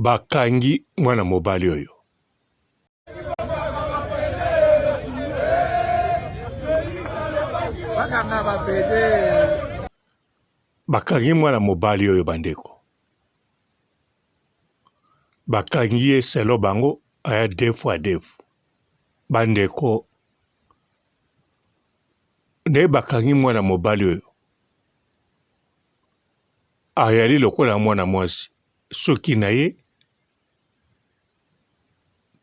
bakangi mwana mobali oyo. Bakangi mwana mobali oyo bandeko. Bakangi ye selo bango aya defu a defu. Bandeko nde bakangi mwana mobali oyo. Ayali lokola mwana mwasi. Soki na ye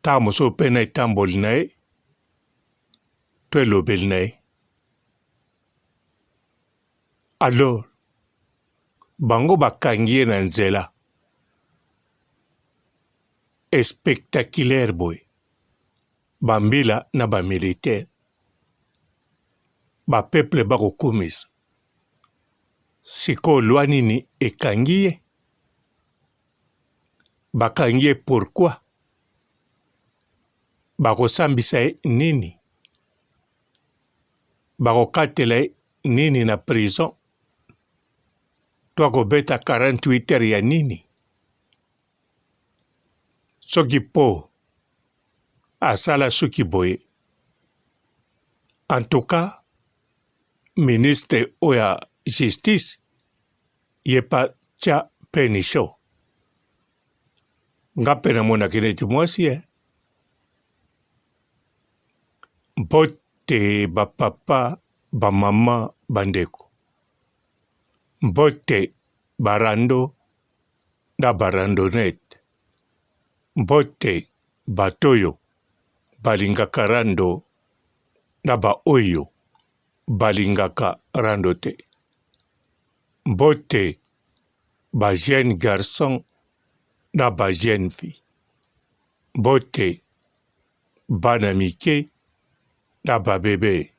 ta moso pe na etamboli na ye to elobeli na ye. Alors bango bakangi ye na nzela spectaculaire boy. Bambila na ba militaire. Ba peuple bakokumisa. Siko lwa nini ekangi ye. Bakangi ye pourquoi? Bakosambisa ye nini? Bakokatela ye nini na prison? Twakobeta 48 heures ya nini? Soki po asala soki boye. En tout cas, ministre oya justice yepa tia penisho. Nga pena mona kineti mwasi Mbote ba papa, ba mama, bandeko. Mbote barando na barandonete. Mbote batoyo balingaka rando na ba oyo balingaka rando te. Mbote ba jeune garçon na ba jeune fille. Mbote bana mike na ba bébé.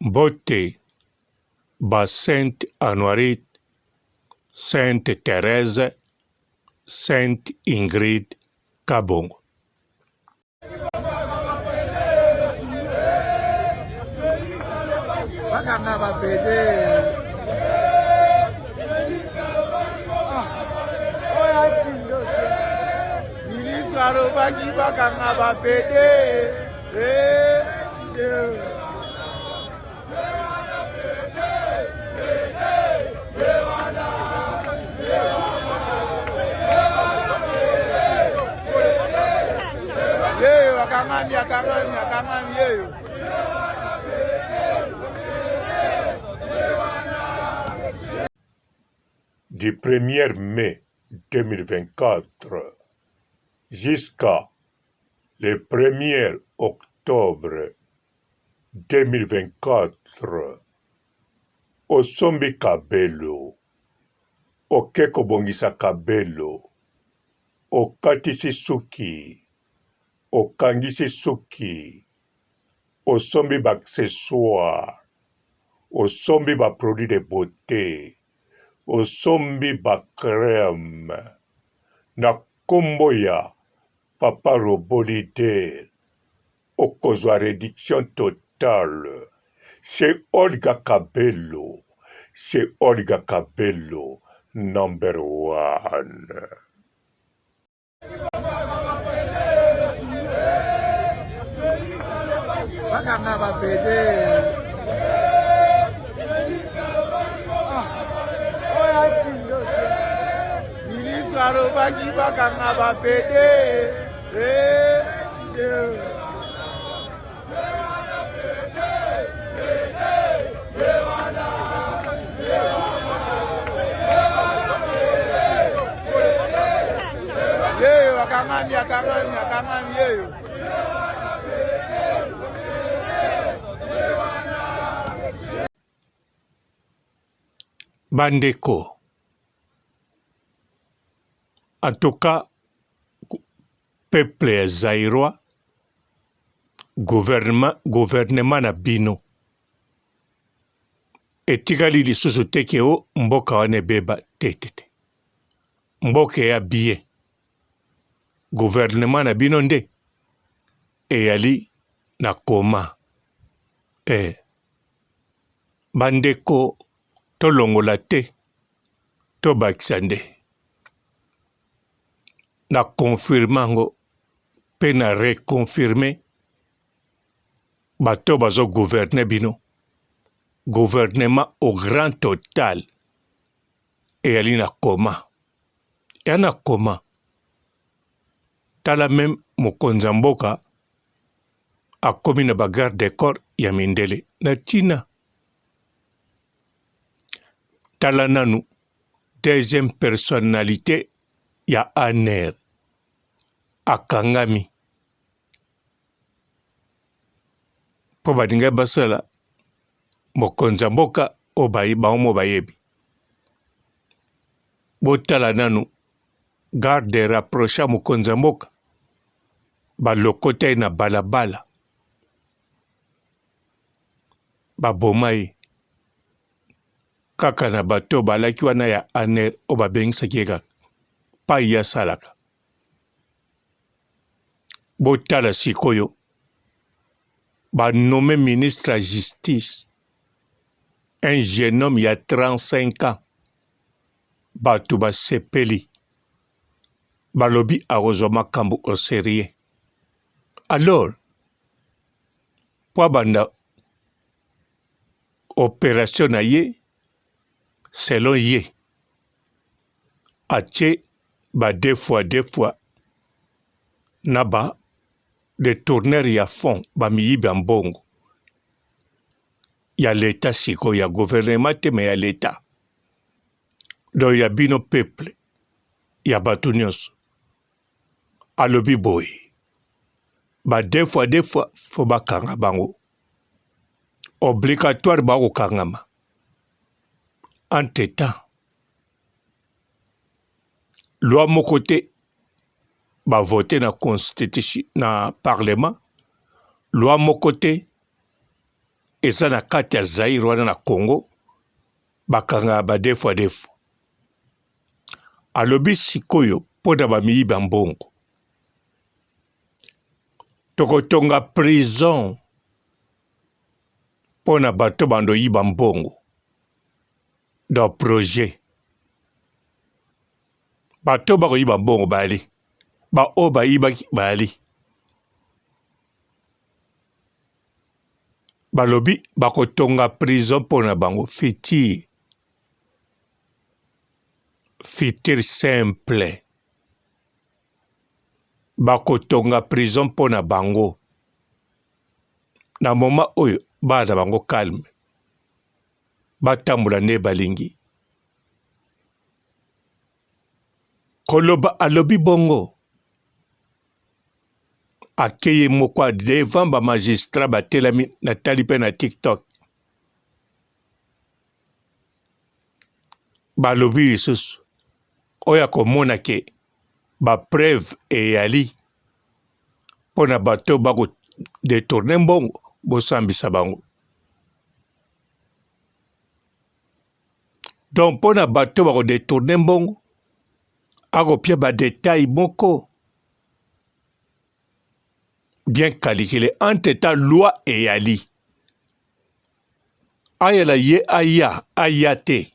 Mbote ba Sainte Anoirite, Sainte Thérèse, Sainte Ingrid Kabongo. Du 1er mai 2024 jusqu'à le 1er octobre 2024, osombi kabelo, okeko bongisa kabelo, okatisi suki, okangisi suki, osombi ba accessoire, osombi ba produit de beauté, osombi ba crème, na kombo ya Papa Robolide, okozwa réduction totale chez Olga Kabelo, chez Olga Kabelo, number 1. Bandeko. En tout cas, peuple zaïrois, gouvernement na bino. Etikali lisusu teke o mboka wane beba tetete. Mboka ya bien. Gouvernement na bino nde. Eyali na koma. Bandeko to longola te. To bakisa nde. na confirmango pe na reconfirme bato bazo gouverner bino gouvernement au grand total eyali na koma ya na koma tala même mokonzi ya mboka akomi na bagarde de corps ya mindele na ntina tala nanu deuxième personnalité ya ANR akangami mpo baningai basala mokonzi ya mboka oyo bango bayebi botala nanu garde rapprocha mokonzi ya mboka balokota ye na balabala baboma ye kaka na bato balaki wana ya ANR oyo babengisaki ye kaka pai asalaka botala sikoyo banome ministre ya justice un jeune homme ya 35 ans bato basepeli balobi akozwa makambo au sérieux alors po abanda opération na ye selon ye atie ba deux fois na ba détourneur ya fond bamiyibi ya mbongo ya leta sikoyo ya gouvernement te me ya leta donc ya bino peuple ya bato nyonso alobi boye ba deux fois fo bakanga bango obligatoire bakokangama entre temps loi moko te bavote na constitution na parlement loi moko te eza na kati ya Zaire wana na Congo bakanga ba deux fois alobi sikoyo mpo na bamiyibi ya mbongo tokotonga prison mpo na bato bando yiba mbongo dans projet bato bakoyiba mbongo bali baoyo bayibaki bali balobi bakotonga prison mpo na bango futur simple bakotonga prison mpo na bango na moma oyo bana bango calme batambola nde balingi koloba alobi bongo akeye moko devant ba magistrat batelami natali mpe na TikTok balobi lisusu oyo akomona ke bapreuve eyali mpo na bato bakodetourne mbongo bosambisa bango donc mpo na bato bakodetourne mbongo akopia badetail moko bien calculé entre temps loi eyali ayala ye aya te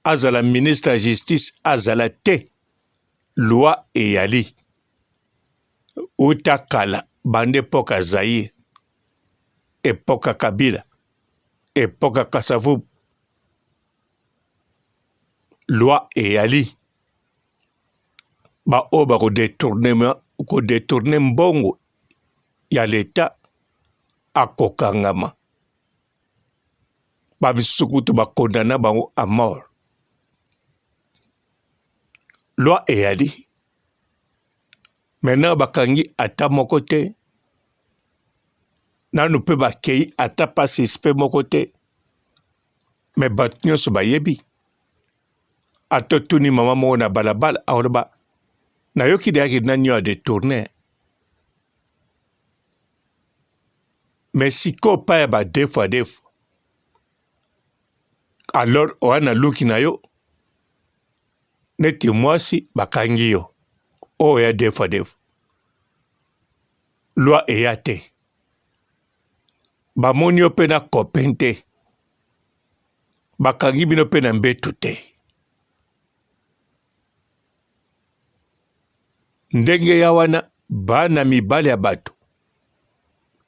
azala ministre ya justice azala te loi eyali uta kala bande epoka Zaire epoka Kabila epoka Kasavubu loi eyali baoyo bakodetourne mbongo ya leta akokangama bamisusu kutu bakondana bango à mort loi eyali maintenant bakangi ata moko te nanu mpe bakei ata pa suspect moko te me bato nyonso bayebi atotuni mama moko na balabala aoloba nayoki deyaki nani oyo adetourne me sikoyo pa ya ba deux fois alors oya na luki na yo neti mwasi bakangi yo oyo ya deux fois loi eya te bamoni yo mpe na copain te bakangi bino mpe na mbetu te ndenge ya wana bana mibali ya bato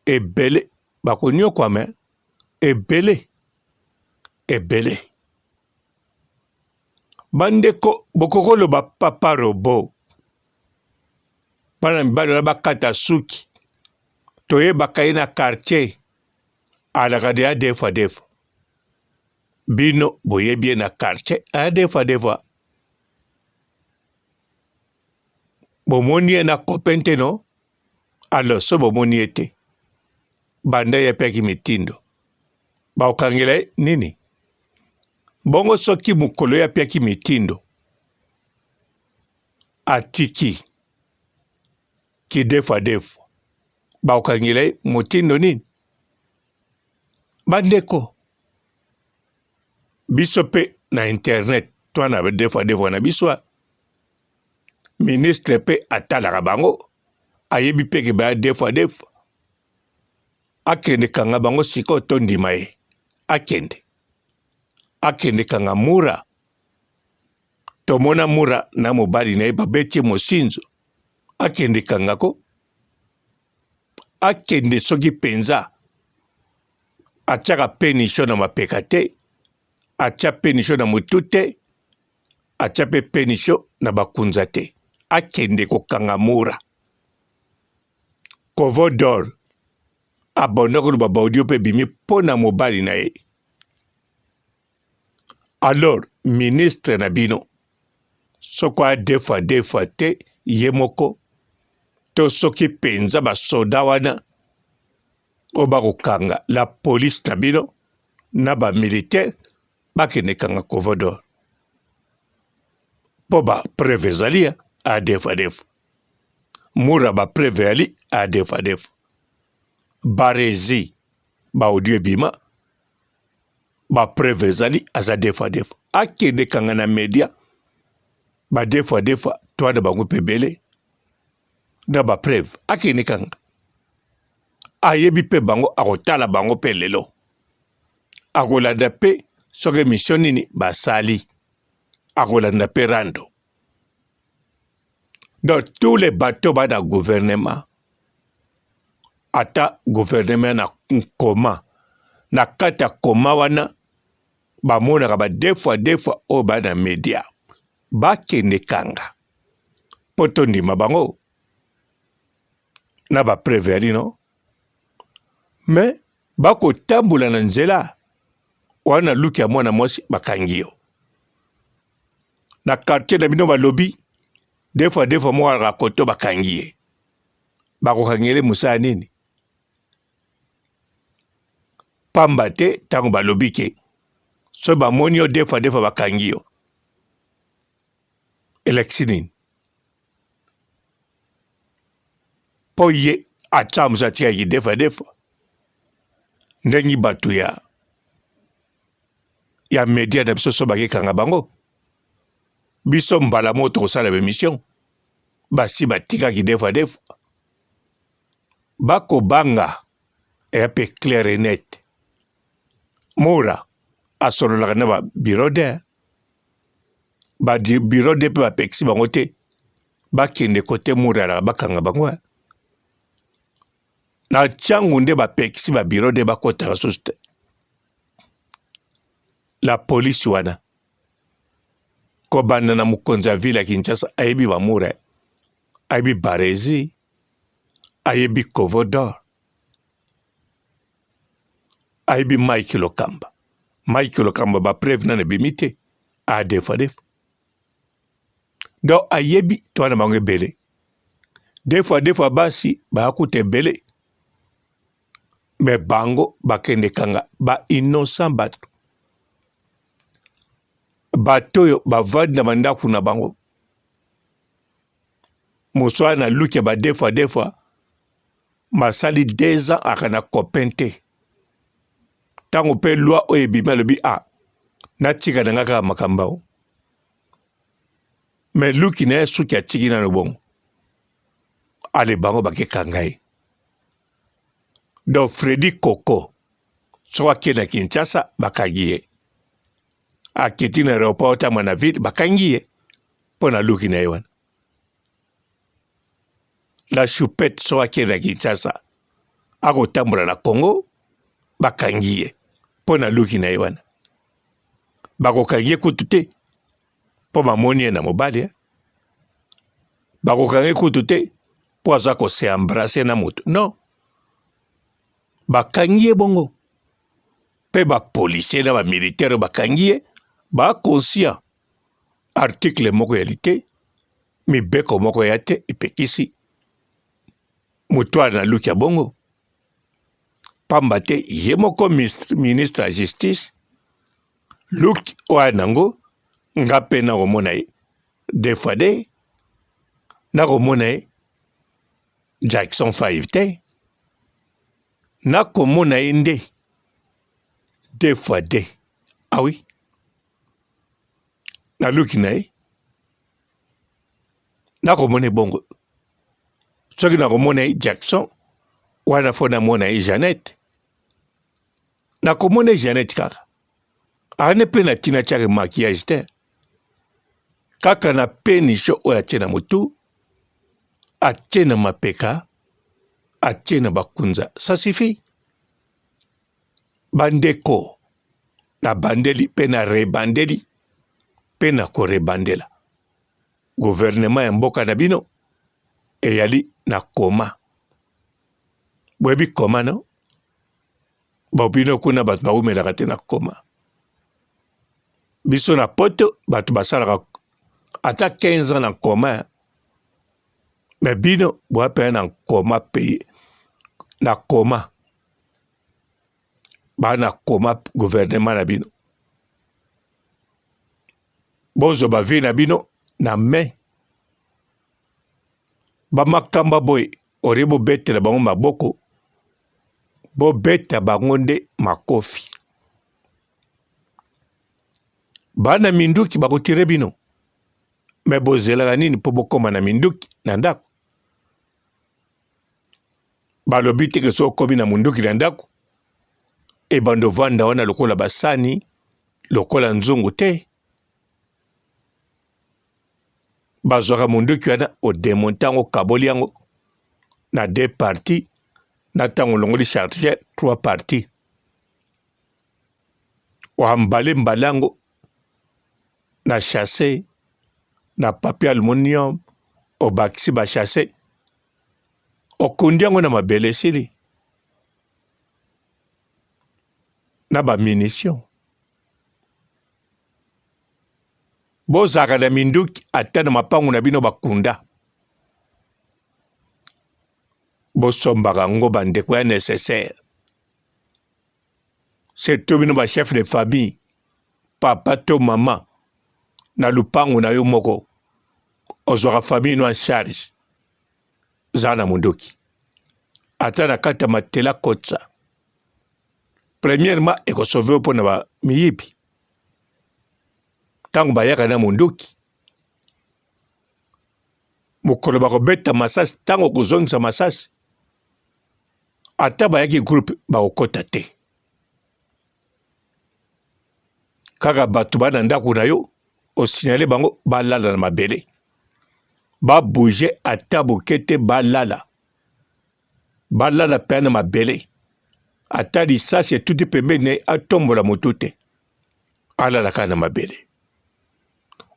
ebele bakonyokwama ebele bandeko bokokoloba papa robo bana mibali wana bakata suki toyebaka ye na quartier alaka deya defa bino boyebi ye na quartier aya defa bomoni ye na copain te no alors so bomoni ye te banda ye peki mitindo baokangela ye nini bongo soki mokolo ya piaki mitindo atiki ki defa baokangela ye motindo nini bandeko biso pe na internet twana defa na biso ministre pe atalaka bango ayebi peke baya defa akende kanga bango siko tondima ye akende kanga Mura tomona Mura na mobali na ye babeti mosinzo akende kangako akende soki penza atiaka penisho na mapeka te atia penisho na mutu te atia pe penisho na bakunza te akende kokanga Mura Kovodor abonda koloba baudio pe bimi pona mobali na ye. Alors ministre na bino soko a defa te ye moko to soki penza basoda wana o bakokanga la police na bino na ba militaire bakende kanga Kovodor po ba preve ezali a defa Mura ba preve ali a defa barezi ba audio ebima ba preve ezali aza defa akende kanga na media ba defa twana bango pebele na ba preve akende kanga ayebi pe bango akotala bango pe lelo akolanda pe soki mission nini basali akolanda pe rando. Donc tous les bateaux bana gouvernement ata gouvernement na koma na kata koma wana bamonaka ba defa o bana media bakende kanga poto ndima bango na ba preveri no mais bakotambula na nzela wana luki ya mwana mwasi bakangi yo na quartier na bino balobi defa mwa rakoto bakangi ye bakokangele musala nini pamba te tango balobi ke so bamoni yo defa bakangi yo eleksi nini po ye atia musa atiaki defa ndengi bato ya media na biso so bakekanga bango biso mbala moto kosala bemission basi batikaki defa bakobanga eya pe clair et net Mura asololaka na ba bureau de bureau de pe bapekisi bango te bakende kote Mura alaka bakanga bango na tiangu nde bapekisi ba bureau de bakotaka susu te la police wana kobanda na mokonzi ya ville ya Kinshasa ayebi ba Mura ayebi barezi ayebi Kovodor ayebi Mike Lokamba ba preve na bimi te a defa donc ayebi twana bango ebele defa basi bakuta ebele me bango bakende kanga ba innocent bato oyo bavandi na bandako na bango moswa na luki ya ba defa masali 2 ans akana copain te tango pe loi oyo ebimi alobi natika na nga kaka makambo me luki na ye suki atiki nano bongo ale bango bakekanga ye donc Fredi Koko soko akende na Kinshasa bakangi ye aketi na aéroport otama na ville bakangi ye mpo na luki na ye wana la choupette so akenda Kinshasa akotambola na Congo bakangi ye mpo na luki na ye wana bakokangi ye kutu te mpo bamoni ye na mobali bakokangi ye kutu te mpo aza kose embrase na moto non bakangi ye bongo mpe bapolisier na bamilitaire bakangi ye baconscient article moko ya lite mibeko moko ya te epekisi moto na luki ya bongo pamba te ye moko ministre ya justice luki oyo nango nga mpe nakomona ye defade nakomona ye Jackson 5 te nakomona ye nde defade awi na luki na ye nakomona ye bongo soki nakomona ye Jackson wana fo namona ye Jeannette nakomona ye Jeannette kaka ane mpe na ntina tiaka maquillage te kaka na penisho oyo atie na motu atie na mapeka atie na bakunza ça suffit bandeko na bandeli mpe na rebandeli mpe na korebandela gouvernement ya mboka na bino eyali na koma boyebi koma no babino kuna bato bawumelaka te na koma biso na poto bato basalaka ata 15 ans na koma me bino boapea na koma paye na koma bana koma gouvernement na bino bozo bavi na bino na me bamakamba boye ori bobetela bango maboko bobeta bango nde makofi bana minduki bakotire bino me bozelaka nini mpo bokoma na minduki na ndako balobi teke so okomi na munduki na ndako ebando vanda wana lokola basani lokola nzungu te bazwaka munduki wana odemonte yango kaboli yango na 2 parties na ntango longoli chargeur 3 parties wambale mbalango na chasse na papier aluminium obakisi bachasse okundi yango na mabele esili na bamunition bozalaka na minduki ata na mapangu na bino bakunda bosombaka yango bandeko ya nécessaire surtout bino bachef de famille papa to mama na lupangu na yo moko ozwaka famille no en charge za na munduki ata na kati ya matela kotsa premièrement ekosauve mpo na bamiyibi ntango bayaka na munduki mokolo bakobeta masasi ntango kozongisa masasi ata bayaki groupe bakokota te kaka bato bana ndako na yo osignale bango balala na mabele babouge ata boke te balala mpe na mabele ata lisasi etuti pembeni na ye atombola motu te alala kaka na mabele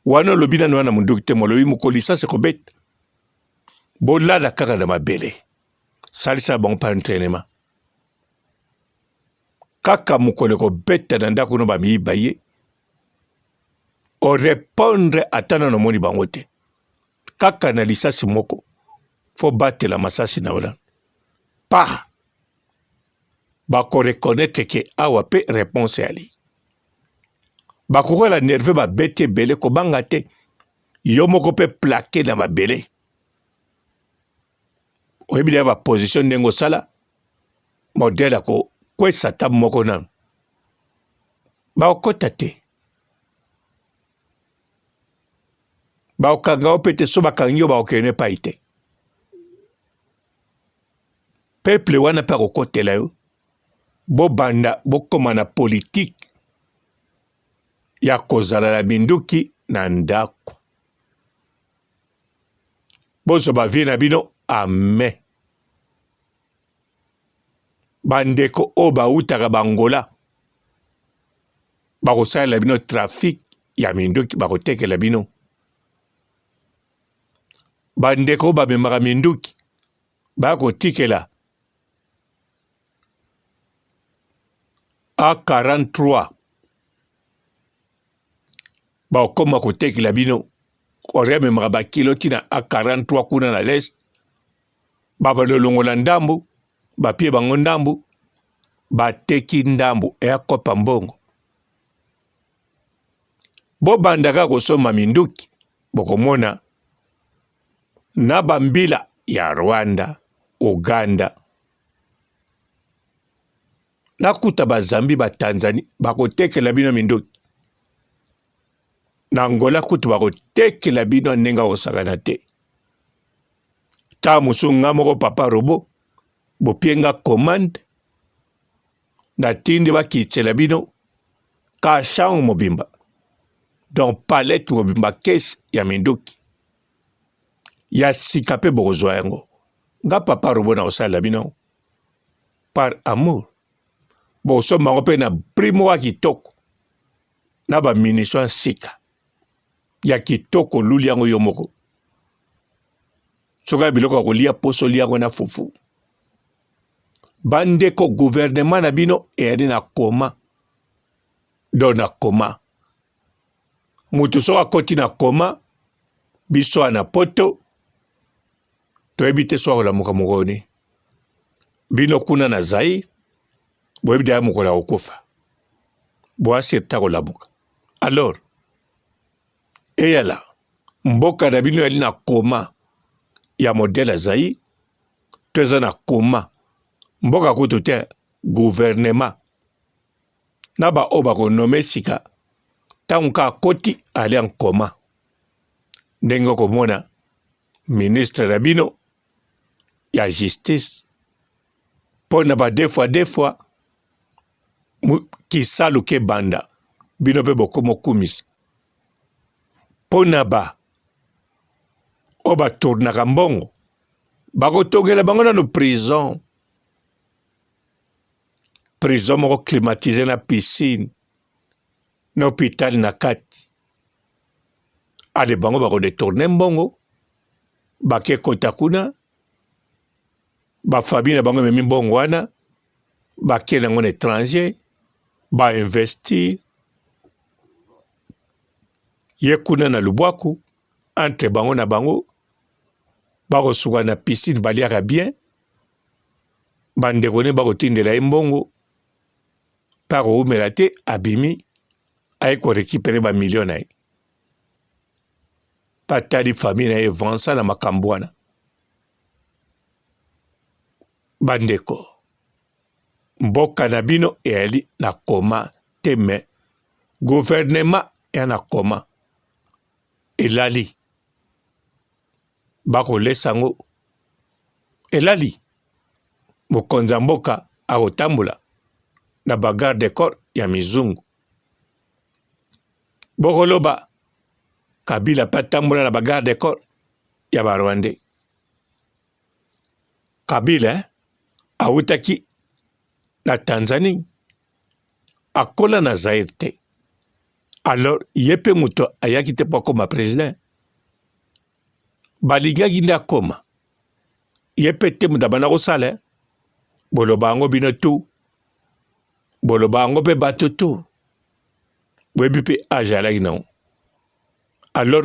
wana olobi nano wana munduki te molobi moko lisasi ekobeta bolala kaka na mabele salisa bango pa entraînement kaka mokolo ekobeta na ndako no bamiyiba ye orépondre ata nano omoni bango te kaka na lisasi moko fo batela masasi na wana pa bakoreconnaître ke awa mpe réponse ali bakokola nerve babeti ebele kobanga te yo moko mpe plaqué na mabele oyebi deya baposition ndenge osala modele akokwesa ata moko nano bakokota te bakokanga yo mpe te so bakangi yo bakokende epai te peuple wana mpe akokotela yo bobanda bokoma na politike ya kozala na binduki na ndako bozwa bavie na bino amen. Bandeko o bautaka bangola bakosalela bino trafic ya minduki bakotekela bino. Bandeko bamemaka minduki bakotikela A43 bakoma kotekela bino orememaka bakilo tina A43 kuna na lest babalolongola ndambu bapie bango ndambu bateki ndambu eyakopa mbongo. Bobandaka kosoma minduki bokomona na bambila ya Rwanda, Uganda, nakuta bazambi ba Tanzania bakotekela bino minduki. Na Angola kutu bakotekela bino nenga osakana te. Ta musunga moko papa robo bopienga commande na tindi bakitela bino ka shang mobimba. Donc palette mobimba case ya minduki. Ya sikape bokozwa yango. Nga papa robo na osala bino par amour. Boso mangope na primo wa kitoko na ba munition sika ya kitoko luli yango yomoko. Soka biloko kolia poso liango na fufu. Bandeko gouvernement na bino eyali na koma. Do na koma. Mutu soka koti na koma biso na poto to ebite soka la muka mugoni. Bino kuna na zai bo ebide ya mukola okufa. Bo aseta ko la muka. Alors eyala mboka na bino yali na koma ya modèle zai toza na koma mboka kutu te gouvernement na ba oba ko nome sika tanka koti ali en koma ndenge komona ministre na bino ya justice pona ba deux fois kisalu ke banda bino pe bokomo kumis pona ba oba tournaka mbongo bakotongela bango na no prison moko climatisé na piscine na hôpital na kati ale bango bakodetourne mbongo bake kota kuna bafamille na bango ememi mbongo wana bake nango na étranger bainvestir ye kuna na lubwaku entre bango na bango bakosuka na piscine baliaka bien bandeko ne bakotindela ye mbongo pa koumela te abimi aye korekipere bamilio na ye patali famille na ye vansa na makambo wana. Bandeko mboka na bino eyali na koma teme gouvernement ya na koma elali bakolesa ngo elali mokonzi ya mboka akotambola na bagarde de corps ya mizungu bokoloba Kabila patambola na bagarde de corps ya barwande Kabila awutaki na Tanzanie akola na Zaire te. Alors yepe muto ayaki te po koma président baligaki nde akoma yepe te mutu abanda kosala boloba yango bino tu boloba yango mpe bato tu boyebi mpe age alaki nango. Alors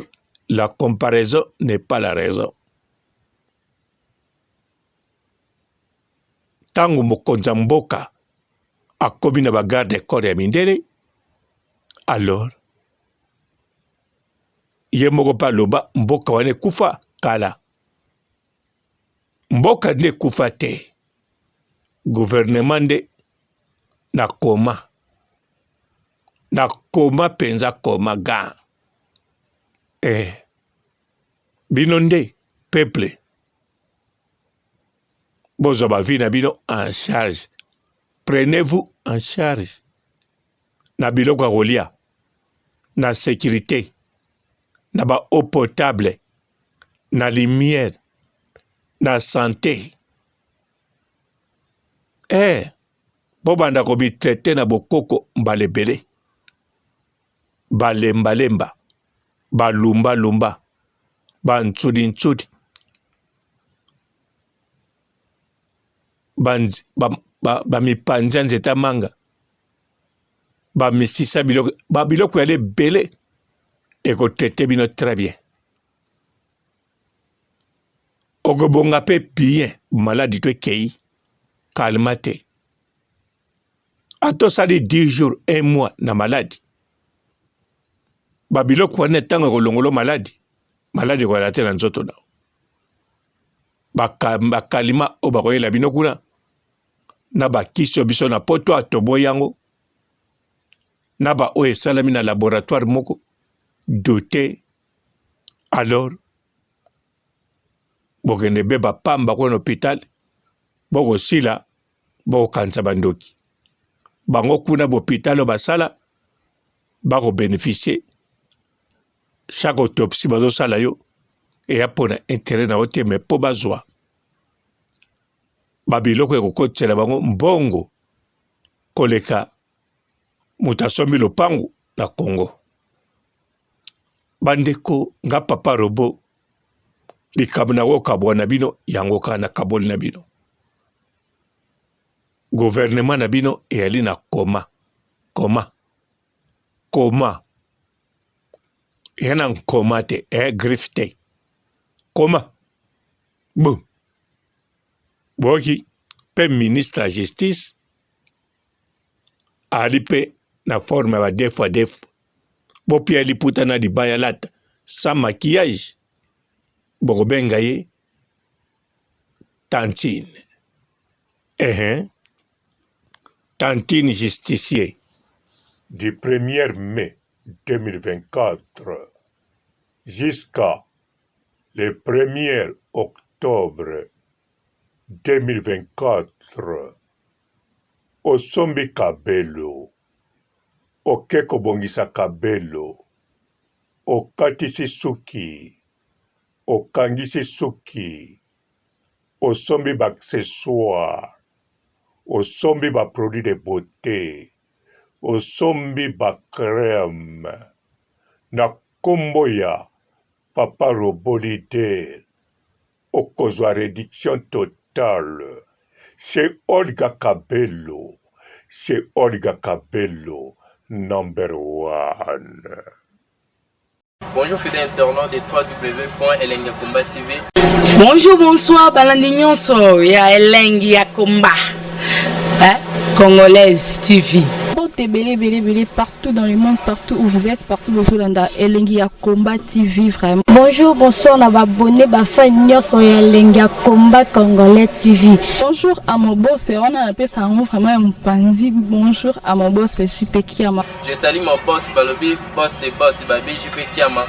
la comparaison n'est pas la raison. Tango mokonzi ya mboka akomi na bagarde de corps ya mindele alors ye moko mpe aloba mboka wana ekufa kala. Mboka nde ekufa te, gouvernement nde na koma penza koma ga. Bino nde peuple bozo ba vie na bino en charge. Prenez-vous en charge na biloko ya kolia, na sécurité, na ba eau potable, na lumière, na santé. Bobanda ko bi traité na bokoko mbalebele. Balemba, balumba, bantsudi, bamipanza nzeta manga, bamisisa biloko yale bele, eko traité bino très bien. Ogobonga pe bien, maladi to kei, calmate. Ato sali 10 jours, 1 mois na maladi. Babiloko wane tango kolongolo maladi ko la tena nzoto na. Bakalima o bakoyela bino kuna na bakiso biso na poto atobo yango na ba o esalami na laboratoire moko doté alors bokende be bapamba ko na hôpital boko sila boko kanza bandoki bango kuna hôpital basala bako bénéficier chaque autopsie bazo sala yo et apona intérêt na ote me po bazwa babiloko ekokotela bango mbongo koleka mutasombi lopango na Congo. Bandeko nga papa robo likambo na wo kabwa na bino yango kana kaboli na bino. Gouvernement na bino eyali na koma yana nkoma te griffe te koma bon boki pe ministre la justice ali pe na forme ba def bo pia li puta na di bayalata sans maquillage boko benga ye Tantine Tantine justicier du 1er mai 2024 jusqu'à le 1er octobre 2024 osombi kabelo okeko bongisa kabelo okatisi suki okangisi suki osombi baccessoire osombi ba produit de beauté osombi ba crème na kombo ya papa robolide okozwa réduction totale chez Olga Kabelo number 1. Bonjour fidèles internautes de www.elengiakomba TV. Bonjour, bonsoir, balandi nyonso ya Elengi ya Komba, Congolaise TV. Belé partout dans le monde, partout où vous êtes, partout où vous êtes, Elengi ya Komba TV vraiment. Bonjour, bonsoir, na abonné bafa nyonso ya Elengi ya Komba Congolais TV. Bonjour à mon boss, on a appelé ça vraiment un pandi. Bonjour à mon boss, JP Kiama. Je salue mon boss Balobi, boss de boss Babi, JP Kiama.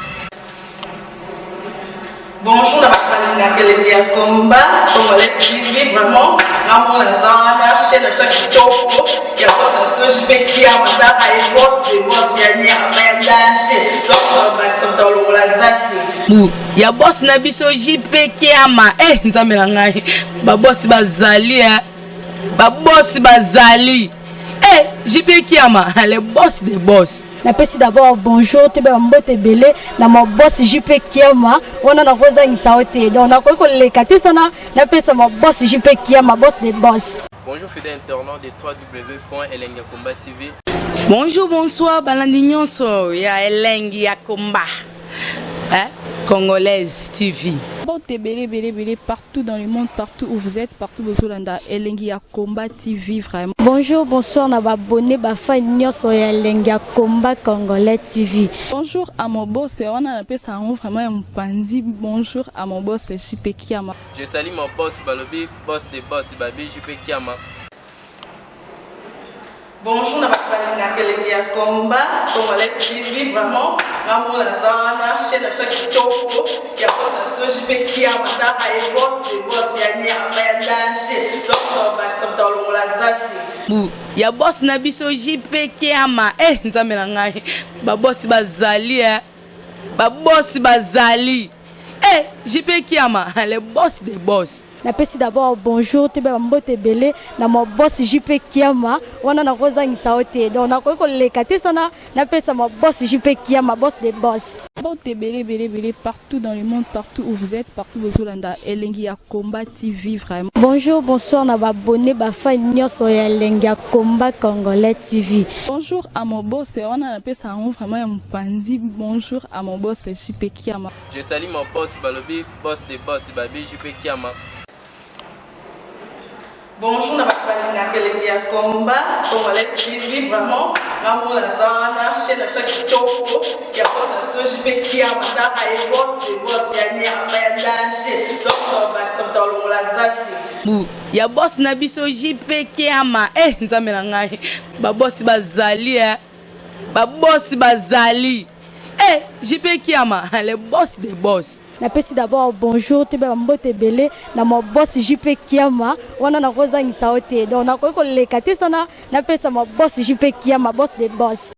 Bonjour à la Elengi ya Komba Congolais TV vraiment. Ramon Lazana, chaîne de chaque topo, il y a boss de JP Kiama, et boss de boss yani Amandache. Donc Maxime Tolo Lazaki. Ya boss na biso JP Kiama. Nzambe na ngai. Ba boss bazali ba boss bazali. JP Kiama, le boss des boss. Napesi d'abord bonjour tebe mbote belé na mo boss JP Kiama wana na koza ngisaote donc na ko lekati sana napesa mo boss JP Kiama boss des boss. Bonjour fidèles internautes de www.elengiakomba TV. Bonjour, bonsoir, balandi nyonso ya Elengi ya Komba, Congolaise TV. Belé partout dans le monde, partout où vous êtes, partout où vous êtes, Elengi ya Komba TV vraiment. Bonjour, bonsoir, na abonné bafa nyonso ya Elengi ya Komba Congolais TV. Bonjour à mon boss, on a appelé ça vraiment un pandi. Bonjour à mon boss, JP Kiama. Je salue mon boss Balobi, boss de boss Babi, JP Kiama. Bonjour à Elengi ya Komba Congolais TV vraiment. Ramon Lazana, chaîne de chaque topo, il y a boss de JP Kiama, et boss de boss yani Amandache. Donc Maxime Tolo Lazaki. Ya boss na biso JP Kiama. Nzambe na ngai. Ba boss bazali ba boss bazali. Eh, JP Kiama, le boss des boss. Napesi d'abord bonjour te ba mbote belé na mo boss JP Kiama wana na koza ngisaote donc na ko lekate sana napesa mo boss JP Kiama boss des boss. Mbote belé partout dans le monde, partout où vous êtes, partout où vous êtes, Elengi ya Komba TV vraiment. Bonjour, bonsoir na ba abonné ba fan nyonso ya Elengi ya Komba Congolais TV. Bonjour à mon boss, on a appelé ça vraiment un pandi. Bonjour à mon boss JP Kiama. Je salue mon boss Balobi, boss des boss Babi JP Kiama. Bonjour, na Elengi ya Komba Congolais TV vraiment. Maman la zana chaîne de chaque kitoko ya boss na JP Kiama ta ay boss des boss ya ni ya danger. Donc on va s'entendre la zaki. Ya boss na biso JP Kiama nzambe na ngai ba boss bazali ba boss bazali JP Kiama le boss des boss. Napesi d'abord bonjour te ba mbote belé na mo boss JP Kiama wana na koza ngisaote donc na ko lekate sana napesa mo boss JP Kiama boss des boss.